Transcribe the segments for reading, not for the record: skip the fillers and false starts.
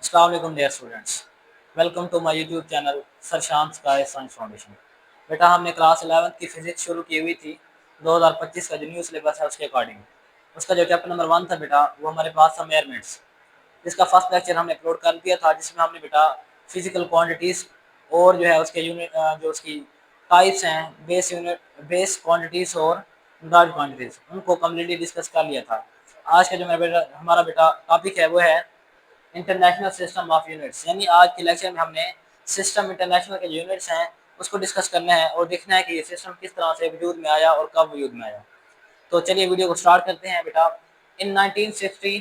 अस्सलाम वालेकुम dear students, welcome to my YouTube channel Sarshan sky science foundation. बेटा हमने क्लास 11 की फिजिक्स शुरू की हुई थी 2025 का जो न्यू सिलेबस है उसके अकॉर्डिंग। उसका जो चैप्टर नंबर 1 था बेटा वो हमारे पास था मेजरमेंट्स, जिसका फर्स्ट लेक्चर हमने अपलोड कर दिया था, जिसमें हमने बेटा फिजिकल क्वांटिटीज़ और जो है उसके यूनिट जो उसकी टाइप्स हैं बेस यूनिट बेस क्वांटिटीज़ और लार्ज क्वांटिटीज़ उनको कम्प्लीटली डिस्कस कर लिया था। आज का जो हमारा बेटा टॉपिक है वो है इंटरनेशनल सिस्टम ऑफ यूनिट्स, यानी आज के लेक्चर में हमने सिस्टम इंटरनेशनल के जो यूनिट्स हैं उसको डिस्कस करना है और देखना है कि ये सिस्टम किस तरह से वजूद में आया और कब वजूद में आया। तो चलिए वीडियो को स्टार्ट करते हैं बेटा। इन 1960,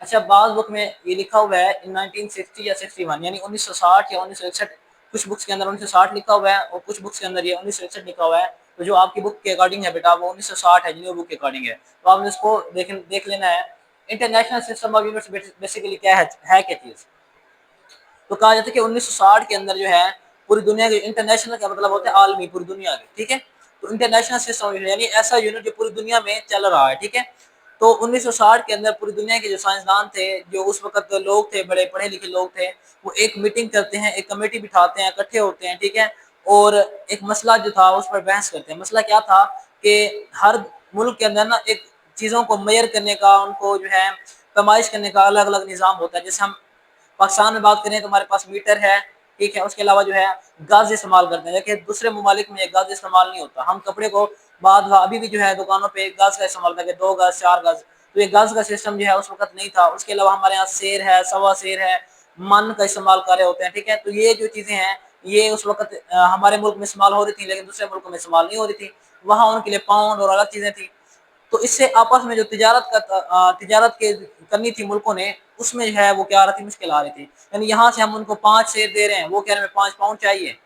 अच्छा बाज बुक में ये लिखा हुआ है इन 1960 या 61 यानी 1960 या 1961, कुछ बुक्स के अंदर 1960 लिखा हुआ है और कुछ बुक्स के अंदर ये 1961 लिखा हुआ है। तो जो आपकी बुक के अकॉर्डिंग है बेटा वो 1960 है, न्यू बुक के अकॉर्डिंग है, तो आपने इसको देख लेना है। International system of units basically क्या है क्या चीज़। तो कहा जाता है कि 1960 के अंदर जो है पूरी दुनिया के, इंटरनेशनल का मतलब होता है आलमी, पूरी दुनिया के, ठीक है। तो इंटरनेशनल सिस्टम यानी ऐसा यूनिट जो पूरी दुनिया में चल रहा है, ठीक है। तो 1960 के अंदर पूरी दुनिया के जो साइंसदान थे, जो उस वक्त लोग थे, बड़े पढ़े लिखे लोग थे, वो एक मीटिंग करते हैं, एक कमेटी बिठाते हैं, इकट्ठे होते हैं, ठीक है। और एक मसला जो था उस पर बहस करते हैं। मसला क्या था कि हर मुल्क के अंदर ना एक चीज़ों को मेजर करने का, उनको जो है पैमाइश करने का अलग अलग निज़ाम होता है। जैसे हम पाकिस्तान में बात करें तो हमारे पास मीटर है, ठीक है। उसके अलावा जो है गज इस्तेमाल करते हैं, देखिए दूसरे ममालिक में गज इस्तेमाल नहीं होता। हम कपड़े को बाद अभी भी जो है दुकानों पे गज का इस्तेमाल करते हैं, 2 गज 4 गज। तो ये गज का सिस्टम जो है उस वक्त नहीं था। उसके अलावा हमारे यहाँ शेर है, सवा शेर है, मन का इस्तेमाल कर रहे होते हैं, ठीक है। तो ये जो चीज़ें हैं ये उस वक्त हमारे मुल्क में इस्तेमाल हो रही थी, लेकिन दूसरे मुल्कों में इस्तेमाल नहीं हो रही थी। वहाँ उनके लिए पाउंड और अलग चीज़ें थी। तो इससे आपस में जो तिजारत के करनी थी मुल्कों ने, उसमें जो है वो क्या आ रही थी, मुश्किल आ रही थी। यानी यहाँ से हम उनको 5 शेर दे रहे हैं, वो कह रहे हैं 5 पाउंड चाहिए,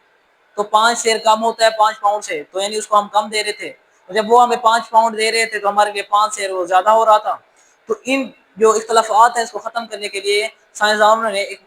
तो 5 शेर कम होता है 5 पाउंड से, तो यानी उसको हम कम दे रहे थे। तो जब वो हमें 5 पाउंड दे रहे थे तो हमारे लिए 5 शेर वो ज्यादा हो रहा था। तो इन जो इख्तलाफात है इसको खत्म करने के लिए साइंसदानों ने एक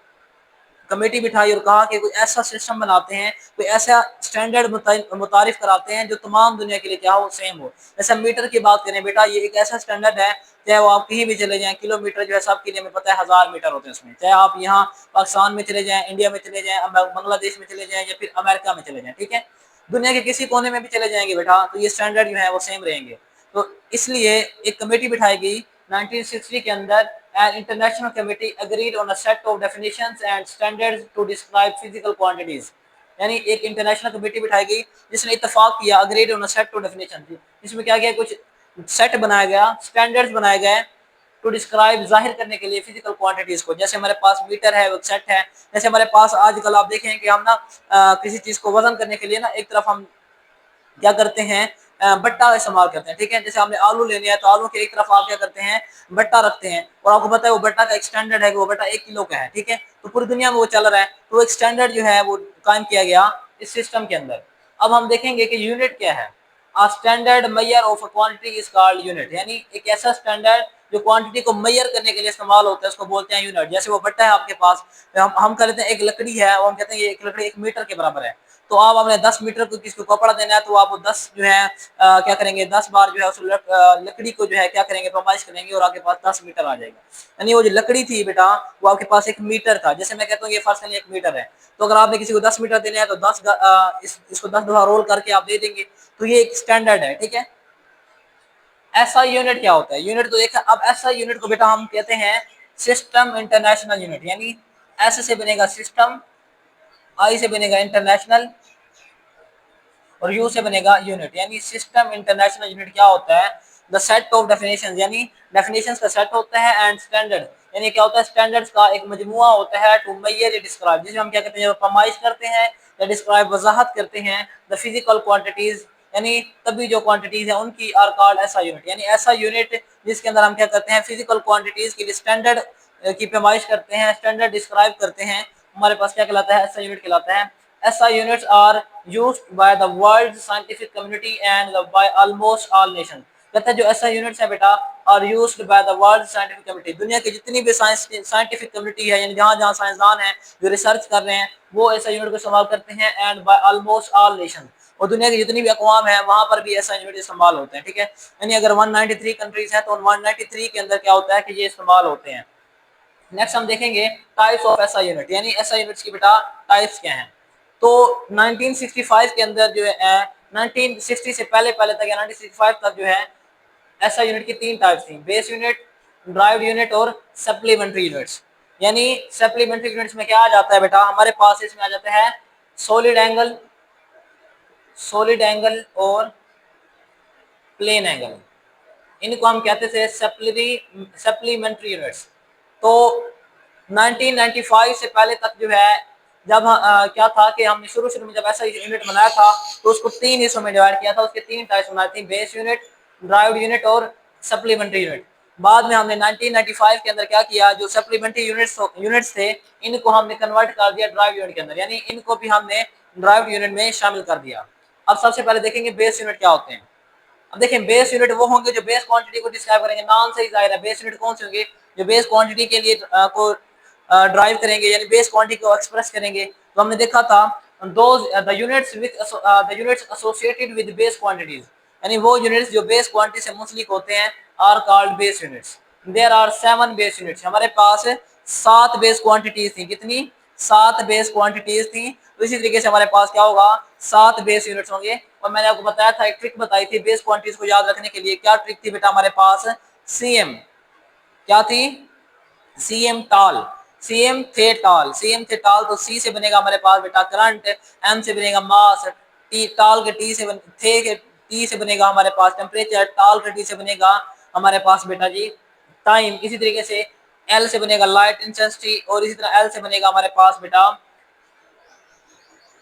कमेटी बिठाई और कहा कि कोई ऐसा सिस्टम बनाते हैं, कोई ऐसा स्टैंडर्ड मुतारिफ कराते हैं जो तमाम दुनिया के लिए क्या हो, सेम हो। जैसे मीटर की बात करें बेटा, ये एक ऐसा स्टैंडर्ड है, चाहे वो आप कहीं भी चले जाएं, किलोमीटर जो है सबके लिए हमें पता है 1000 मीटर होते हैं उसमें। चाहे आप यहाँ पाकिस्तान में चले जाएं, इंडिया में चले जाएं, बांग्लादेश में चले जाएं या फिर अमेरिका में चले जाएं, ठीक है। दुनिया के किसी कोने में भी चले जाएंगे बेटा तो ये स्टैंडर्ड जो है वो सेम रहेंगे। तो इसलिए एक कमेटी बिठाई गई 1960 के अंदर। An international committee agreed on a set of definitions and standards to describe physical quantities। यानी एक इंटरनेशनल कमेटी बिठाई गई जिसने इत्तेफाक किया, agreed on a set of definition. इसमें क्या गया, कुछ सेट बनाया गया, स्टैंडर्ड्स बनाए गए टू डिस्क्राइब, जाहिर करने के लिए फिजिकल क्वांटिटीज को। जैसे हमारे पास मीटर है, वो सेट है। जैसे हमारे पास आजकल आप देखें कि हम ना किसी चीज को वजन करने के लिए ना एक तरफ हम क्या करते हैं, बट्टा इस्तेमाल करते हैं, ठीक है। जैसे हमने आलू लेने हैं तो आलू के एक तरफ आप क्या करते हैं, बट्टा रखते हैं, और आपको पता है वो बट्टा का एक स्टैंडर्ड है कि वो बट्टा 1 किलो का है, ठीक है। तो पूरी दुनिया में वो चल रहा है, तो एक स्टैंडर्ड जो है वो कायम किया गया इस सिस्टम के अंदर। अब हम देखेंगे कि यूनिट क्या है। A standard measure of a quantity is called unit। यानी एक ऐसा स्टैंडर्ड जो क्वांटिटी को मेजर करने के लिए इस्तेमाल होता है उसको बोलते हैं यूनिट। जैसे वो बट्टा है आपके पास, हम कर लेते हैं एक लकड़ी है और हम कहते हैं ये एक लकड़ी 1 मीटर के बराबर है। तो आप अपने 10 मीटर को किसी को कपड़ा देना है तो आप 10 जो है क्या करेंगे, 10 बार जो है उस लकड़ी को जो है क्या करेंगे, पैमाइश करेंगे और आपके पास 10 मीटर आ जाएगा। यानी वो जो लकड़ी थी बेटा वो आपके पास 1 मीटर था। जैसे मैं कहता हूँ ये फर्स्ट 1 मीटर है, तो अगर आपने किसी को 10 मीटर देना है तो इसको 10 दफा रोल करके आप दे देंगे। तो ये एक स्टैंडर्ड है, ठीक है। ऐसा यूनिट क्या होता है, यूनिट तो देखा। अब ऐसा यूनिट को बेटा हम कहते हैं सिस्टम इंटरनेशनल यूनिट। यानी ऐसे से बनेगा सिस्टम, आई से बनेगा इंटरनेशनल और यू से बनेगा यूनिट। यानी सिस्टम इंटरनेशनल यूनिट क्या होता है, द सेट ऑफ डेफिनेशंस, यानी डेफिनेशंस का सेट होता है, एंड स्टैंडर्ड यानी क्या होता है, स्टैंडर्ड्स का एक मजमुआ होता है, टू मेजर या डिस्क्राइब, जिसमें हम क्या कहते हैं, जब फरमाइश करते हैं या डिस्क्राइब वजाहत करते हैं द फिजिकल क्वांटिटीज, यानी तभी जो क्वांटिटीज है उनकी आर कॉल्ड ऐसा यूनिट। यानी ऐसा यूनिट जिसके अंदर हम क्या करते हैं, फिजिकल क्वांटिटीज के लिए स्टैंडर्ड की पैमाइश करते हैं, स्टैंडर्ड डिस्क्राइब करते हैं, हमारे पास क्या कहलाता है, ऐसा यूनिट कहलाता है। SI units are used by the world scientific community and by almost all nations। कहते हैं जो SI units है बेटा are used by the world scientific community, दुनिया की जितनी भी साइंटिफिक कम्युनिटी है, यानी जहाँ जहाँ साइंसदान हैं जो रिसर्च कर रहे हैं वो SI यूनिट को इस्तेमाल करते हैं, and by almost all nations, और दुनिया की जितनी भी अकवाम है वहाँ पर भी SI यूनिट इस्तेमाल होते हैं, ठीक है। यानी अगर 193 कंट्रीज हैं तो 193 के अंदर क्या होता है कि ये इस्तेमाल होते हैं। नेक्स्ट हम देखेंगे टाइप्स ऑफ एसआई यूनिट, यानी एसआई यूनिट्स की बेटा टाइप्स क्या हैं। तो 1965 के अंदर जो है 1960 से पहले पहले तक या 1965 तक जो है एसआई यूनिट की तीन टाइप्स थी, बेस यूनिट, ड्राइव्ड यूनिट और सप्लीमेंट्री यूनिट्स। यानी सप्लीमेंट्री यूनिट्स में क्या आ जाता है बेटा, हमारे पास इसमें आ जाता है सॉलिड एंगल, सॉलिड एंगल और प्लेन एंगल, इनको हम कहते थे सप्लीमेंट्री यूनिट्स। तो 1995 से पहले तक जो है जब क्या था कि हमने शुरू शुरू में जब ऐसा यूनिट बनाया था तो उसको तीन हिस्सों में डिवाइड किया था, उसके तीन टाइप्स बनाई थी, बेस यूनिट, ड्राइव्ड यूनिट और सप्लीमेंट्री यूनिट। बाद में हमने 1995 के अंदर क्या किया, जो सप्लीमेंट्री यूनिट्स थे इनको हमने कन्वर्ट कर दिया ड्राइव यूनिट के अंदर, यानी इनको भी हमने ड्राइव यूनिट में शामिल कर दिया। अब सबसे पहले देखेंगे बेस यूनिट क्या होते हैं। अब देखें बेस यूनिट वो होंगे जो बेस क्वांटिटी को डिस्क्राइब करेंगे, नाम से ही जाहिर है बेस यूनिट कौन से होंगे, जो बेस क्वांटिटी के लिए को ड्राइव करेंगे, यानी बेस क्वांटिटी को एक्सप्रेस करेंगे। तो हमने देखा था the units associated with base quantities, यानी वो यूनिट्स जो बेस क्वांटिटी से मुंसलिक होते हैं are called base units. There are 7 base units, हमारे पास 7 बेस क्वांटिटीज थी, कितनी, 7 बेस क्वांटिटीज थी। तो इसी तरीके से हमारे पास क्या होगा, 7 बेस यूनिट्स होंगे। और मैंने आपको बताया था, एक ट्रिक बताई थी बेस क्वांटिटीज को याद रखने के लिए, क्या ट्रिक थी बेटा हमारे पास, सीएम, क्या थी, सीएम टाल, सीएम थे टाल, सीएम थे टाल। तो सी से बनेगा हमारे पास बेटा करंट, एम से बनेगा मास, टी टाल के टी से थे के टी से बनेगा हमारे पास टेम्परेचर, टाल के टी से बनेगा हमारे पास बेटा जी टाइम। इसी तरीके से एल से बनेगा लाइट इंटेंसिटी, और इसी तरह एल से बनेगा हमारे पास बेटा,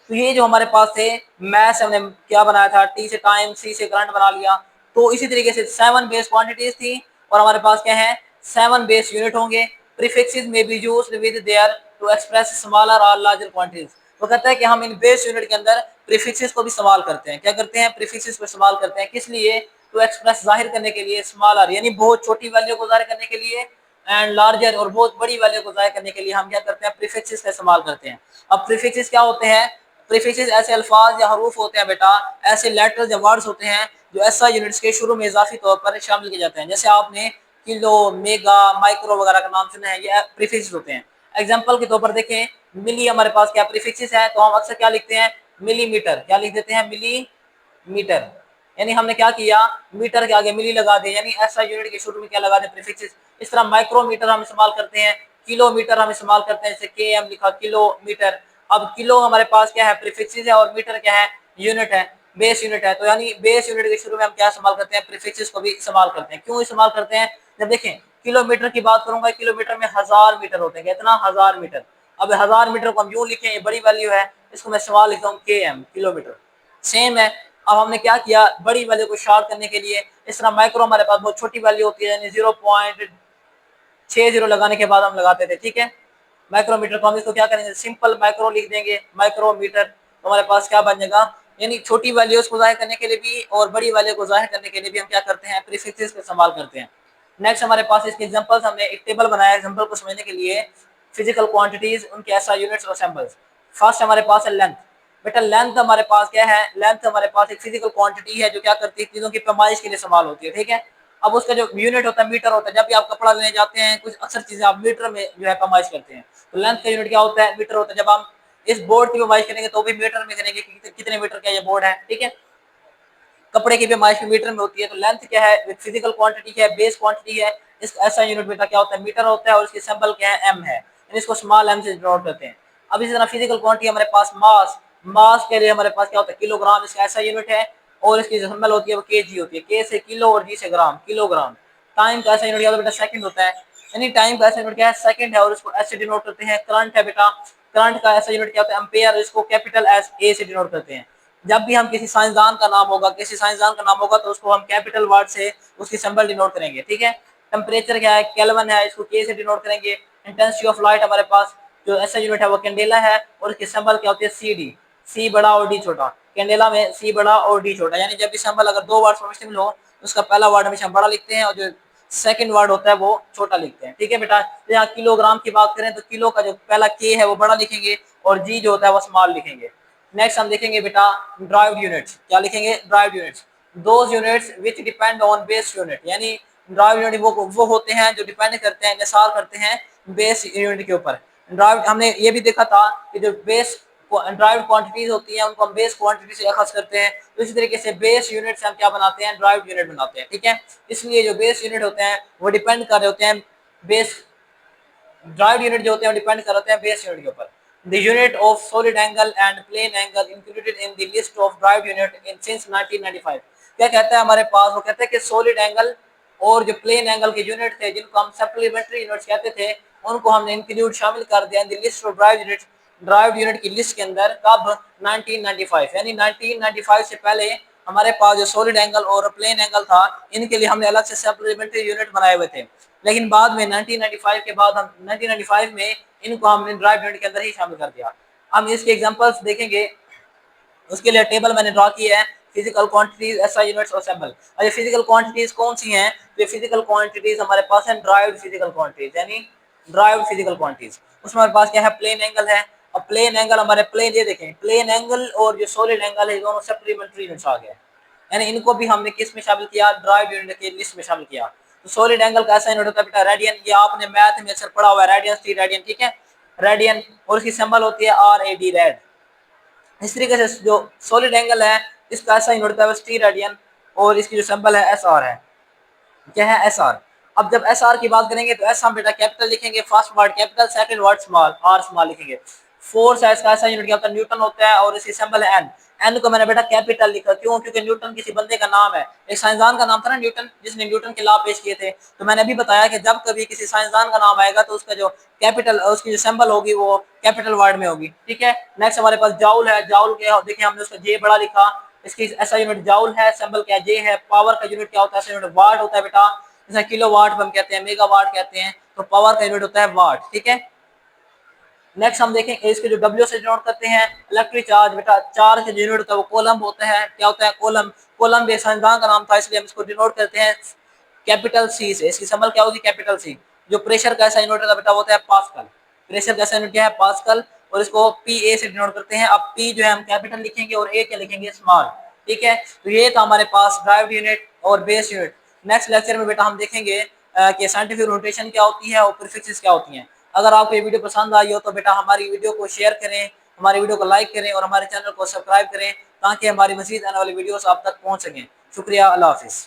तो ये जो हमारे पास थे मैथ हमने क्या बनाया था, टी से टाइम, सी से करंट बना लिया। तो इसी तरीके से 7 बेस क्वांटिटीज थी और हमारे पास क्या है, 7 बेस यूनिट होंगे। Prefixes may be used with their to express smaller और लार्जर क्वांटिटीज। वो कहता है कि हम इन बेस यूनिट के अंदर प्रीफिक्सेस को भी इस्तेमाल करते हैं, क्या करते हैं, प्रीफिक्सेस को इस्तेमाल करते हैं, किस लिए, टू एक्सप्रेस जाहिर करने के लिए, स्मॉलर यानी बहुत छोटी वैल्यू को जाहिर करने के लिए, एंड लार्जर और बहुत बड़ी वैल्यू को जाहिर करने के लिए हम क्या करते हैं, प्रीफिक्सेस का इस्तेमाल करते हैं। अब प्रीफिक्सेस क्या होते हैं, प्रीफिक्सेस ऐसे अल्फाज या हरूफ होते हैं बेटा, ऐसे लेटर्स या वर्ड्स होते हैं जो एसआई यूनिट्स के शुरू में इजाफी तौर पर शामिल किए जाते हैं। जैसे आपने किलो, मेगा, माइक्रो वगैरह का नाम सुना है, ये प्रीफिक्सेस होते हैं। एग्जांपल के तौर पर देखें, मिली हमारे पास क्या प्रीफिक्सेस है, तो हम अक्सर क्या लिखते हैं, मिलीमीटर, क्या लिख देते हैं, मिलीमीटर, यानी हमने क्या किया, मीटर के आगे मिली लगा दे, यानी एसआई यूनिट के शुरू में क्या लगा दे, प्रीफिक्सेस। इस तरह माइक्रोमीटर हम इस्तेमाल करते हैं, किलोमीटर हम इस्तेमाल करते हैं, जैसे के एम लिखा किलोमीटर। अब किलो हमारे पास क्या है, प्रीफिक्सेस है, और मीटर क्या है, यूनिट है, बेस यूनिट है। तो यानी बेस यूनिट के शुरू में हम क्या इस्तेमाल करते हैं, प्रीफिक्सेस को भी इस्तेमाल करते हैं। क्यों इस्तेमाल करते हैं, जब देखें किलोमीटर की बात करूंगा, किलोमीटर में 1000 मीटर होते हैं, कितना, 1000 मीटर। अब 1000 मीटर को हम यूं लिखें, ये बड़ी वैल्यू है, इसको मैं सवाल लिखता हूँ के एम, किलोमीटर, सेम है। अब हमने क्या किया, बड़ी वैल्यू को शॉर्ट करने के लिए, इस तरह माइक्रो हमारे पास बहुत छोटी वैल्यू होती है, यानी 0.60 लगाने के बाद हम लगाते थे, ठीक है। माइक्रोमीटर को हम इसको क्या करेंगे, सिंपल माइक्रो लिख देंगे, माइक्रोमीटर। तो हमारे पास क्या बन जाएगा, यानी छोटी वैल्यूज को जाहिर करने के लिए भी और बड़ी वैल्यू को जाहिर करने के लिए भी हम क्या करते हैं, प्रीफिक्सेस का इस्तेमाल करते हैं। नेक्स्ट हमारे पास इसके एग्जांपल्स, हमने एक टेबल बनाया है एग्जांपल को समझने के लिए, फिजिकल क्वांटिटीज, उनके एसआई यूनिट्स और सैंपल्स। फर्स्ट हमारे पास है लेंथ। बेटा लेंथ हमारे पास क्या है, लेंथ हमारे पास एक फिजिकल क्वांटिटी है जो क्या करती है, चीजों की पैमाइश के लिए इस्तेमाल होती है, ठीक है। अब उसका जो यूनिट होता है मीटर होता है, जब भी आप कपड़ा लेने जाते हैं कुछ अक्सर चीजें आप मीटर में जो है पैमाइश करते हैं, तो लेंथ का यूनिट क्या होता है, मीटर होता है। जब हम इस बोर्ड की पैमाइश करेंगे तो भी मीटर में करेंगे कि कितने मीटर का ये बोर्ड है, ठीक है। कपड़े की पैमाइश मीटर में होती है। तो लेंथ क्या है, फिजिकल क्वांटिटी है, बेस क्वांटिटी है, इसका ऐसा यूनिट बेटा क्या होता है, मीटर होता है, और इसकी सिंबल क्या है, एम है, इसको स्मॉल एम से डिनोट करते हैं। अब इसी तरह फिजिकल क्वांटिटी हमारे पास मास, मास के लिए हमारे पास क्या होता है, किलोग्राम, इसका ऐसा यूनिट है, और इसकी जो सिंबल होती है वो केजी होती है, के से किलो और जी से ग्राम, किलोग्राम। टाइम का ऐसा यूनिट क्या बेटा, सेकंड होता है, यानी टाइम का ऐसा यूनिट क्या है, सेकंड है, और इसको एस से डिनोट करते हैं। करंट है बेटा, करंट का ऐसा यूनिट क्या होता है, एम्पेयर, इसको कैपिटल एस ए से डिनोट करते हैं। जब भी हम किसी साइंसदान का नाम होगा, किसी साइंसदान का नाम होगा तो उसको हम कैपिटल वर्ड से उसकी सिंबल डिनोट करेंगे, ठीक है। टेम्परेचर क्या है, केल्विन है, इसको के से डिनोट करेंगे। इंटेंसिटी ऑफ लाइट हमारे पास जो ऐसा यूनिट है वो कैंडेला है, और इसकी सिंबल क्या होती है, सी डी, सी बड़ा और डी छोटा। कैंडेला में सी बड़ा और डी छोटा, यानी जब भी सिंबल अगर दो वर्ड मिश्रित हो तो उसका पहला वर्ड हमेशा बड़ा लिखते हैं और जो सेकंड वर्ड होता है वो छोटा लिखते हैं, ठीक है बेटा। तो यहाँ किलोग्राम की बात करें तो किलो का जो पहला के है वो बड़ा लिखेंगे, और जी जो होता है वो स्मॉल लिखेंगे। नेक्स्ट हम देखेंगे बेटा ड्राइव्ड यूनिट्स, क्या लिखेंगे, derived units, those units which depend on base unit, यानी ड्राइव्ड यूनिट वो होते हैं जो डिपेंड करते हैं, इंसार करते हैं बेस यूनिट के ऊपर। ड्राइव्ड हमने ये भी देखा था कि जो बेस ड्राइव्ड क्वांटिटीज होती हैं उनको हम बेस क्वांटिटी से अखज़ करते हैं, तो इसी तरीके से बेस यूनिट से हम क्या बनाते हैं, ड्राइव्ड यूनिट बनाते हैं। ठीक है, इसलिए जो बेस यूनिट होते हैं वो डिपेंड कर रहे होते हैं बेस, ड्राइव्ड यूनिट जो होते हैं डिपेंड कर होते हैं बेस यूनिट के ऊपर। The unit of solid angle and plane angle included in the list of derived unit in since 1995। क्या कहता है हमारे पास, वो कहता है कि सॉलिड एंगल और जो प्लेन एंगल के यूनिट थे जिनको हम सप्लीमेंट्री यूनिट्स कहते थे, उनको हमने इंक्लूड शामिल कर दिया इन the list of derived unit की लिस्ट के अंदर। कब? 1995, यानी 1995 से पहले हमारे पास जो सॉलिड एंगल और प्लेन एंगल था इनके लिए हमने अलग से सप्लीमेंट्री यूनिट बनाए हुए थे, लेकिन बाद में 1995 के बाद हम 1995 में इनको हमने ड्राइव यूनिट के अंदर ही शामिल कर दिया। हम इसके एग्जांपल्स देखेंगे, उसके लिए टेबल मैंने ड्रॉ किया है, फिजिकल क्वांटिटीज, एसआई यूनिट्स और सिंबल। और ये फिजिकल क्वांटिटीज कौन सी हैं? तो ये फिजिकल क्वांटिटीज हमारे पास हैं ड्राइव्ड फिजिकल क्वांटिटीज, यानी ड्राइव्ड फिजिकल क्वांटिटीज। उसमें हमारे पास क्या है? प्लेन एंगल है। अब प्लेन एंगल हमारे प्लेन, ये देखें प्लेन एंगल और जो सॉलिड एंगल है दोनों सप्लीमेंट्री यूनिट्स आ गए, यानी इनको भी हमने किस में शामिल किया? ड्राइव यूनिट के लिस्ट में शामिल किया। तो सॉलिड एंगल का ऐसा यूनिट होता है बेटा रेडियन, ये आपने मैथ में अक्सर पढ़ा हुआ है, रेडियन 3 रेडियन। ठीक है, रेडियन, और इसकी सिंबल होती है RAD, रेड। इस तरीके से जो सॉलिड एंगल है इसका ऐसा यूनिट होता है टी रेडियन, और इसकी जो सिंबल है SR है। क्या है? SR। अब जब SR की बात करेंगे तो एस हम बेटा कैपिटल लिखेंगे, first word capital, second word small, R small लिखेंगे। फोर्स है इसका ऐसा यूनिट क्या होता है? न्यूटन होता है, और इसकी सिंबल है N। एन को मैंने बेटा कैपिटल लिखा, क्यों? क्योंकि न्यूटन किसी बंदे का नाम है, एक साइंसदान का नाम था ना न्यूटन, जिसने न्यूटन के लॉ पेश किए थे। तो मैंने अभी बताया कि जब कभी किसी साइंसदान का नाम आएगा तो उसका जो कैपिटल, उसकी जो सिंबल होगी वो कैपिटल वर्ड में होगी। ठीक है, नेक्स्ट हमारे पास जाउल है। जाउल के देखिए हमने उसका जे बड़ा लिखा, इसकी ऐसा यूनिट जाउल है, सिंबल क्या? जे है। पावर का यूनिट क्या होता है? ऐसा यूनिट वाट होता है बेटा, जैसे किलो वाट हम कहते हैं, मेगा वाट कहते हैं, तो पावर का यूनिट होता है वाट। ठीक है, नेक्स्ट हम देखें इसके जो डब्ल्यू से डिनोट करते हैं इलेक्ट्रिक चार्ज। बेटा चार्ज का यूनिट होता है वो कोलम होता है। क्या होता है? कोलम। कोलम भी साइंसदान का नाम था, इसलिए हम इसको डिनोट करते हैं कैपिटल सी से। इसकी सिंबल क्या होगी? Capital C. जो प्रेशर का ऐसा यूनिट होता है बेटा होता है पास्कल। प्रेशर का ऐसा यूनिट क्या है? पास्कल, और इसको PA से डिनोट करते हैं। अब P जो है हम कैपिटल लिखेंगे और A क्या लिखेंगे? स्मॉल। ठीक है, तो ये था हमारे पास ड्राइव यूनिट और बेस यूनिट। नेक्स्ट लेक्चर में बेटा हम देखेंगे कि साइंटिफिक नोटेशन क्या होती है और प्रीफिक्सेस क्या होती हैं। अगर आपको ये वीडियो पसंद आई हो तो बेटा हमारी वीडियो को शेयर करें, हमारी वीडियो को लाइक करें और हमारे चैनल को सब्सक्राइब करें, ताकि हमारी मज़ीद आने वाली वीडियोस आप तक पहुंच सकें। शुक्रिया, अल्लाह हाफिज़।